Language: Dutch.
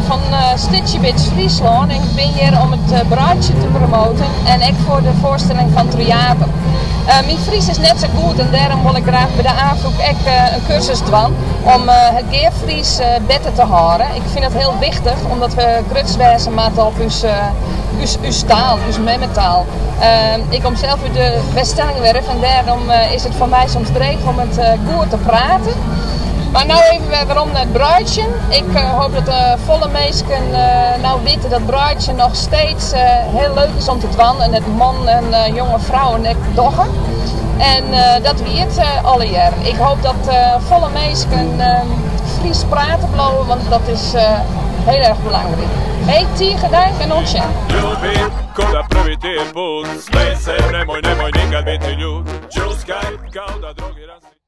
ben van Stitchebits Friesland en ik ben hier om het bruidje te promoten en ik voor de voorstelling van Triapen. Mijn Fries is net zo goed en daarom wil ik graag bij de aanvroeg een cursus doen om het Geerfries beter te houden. Ik vind het heel wichtig omdat we grutswijzen maken op uw taal, uw memetaal. Ik kom zelf uit de Weststellingwerf en daarom is het voor mij soms dreig om het goed te praten. Maar nu even waarom het bruidje. Ik hoop dat volle mensen nou weten dat bruidje nog steeds heel leuk is om te doen. En het man en jonge vrouwen en doggen. En dat weet alle jaar. Ik hoop dat volle mensen Fries praten blijven, want dat is heel erg belangrijk. Hey, tegen dank en ontje. Ljubim ko da prvi ti put, smej se, nemoj nikad biti ljud, čuskaj kao da drugi raz.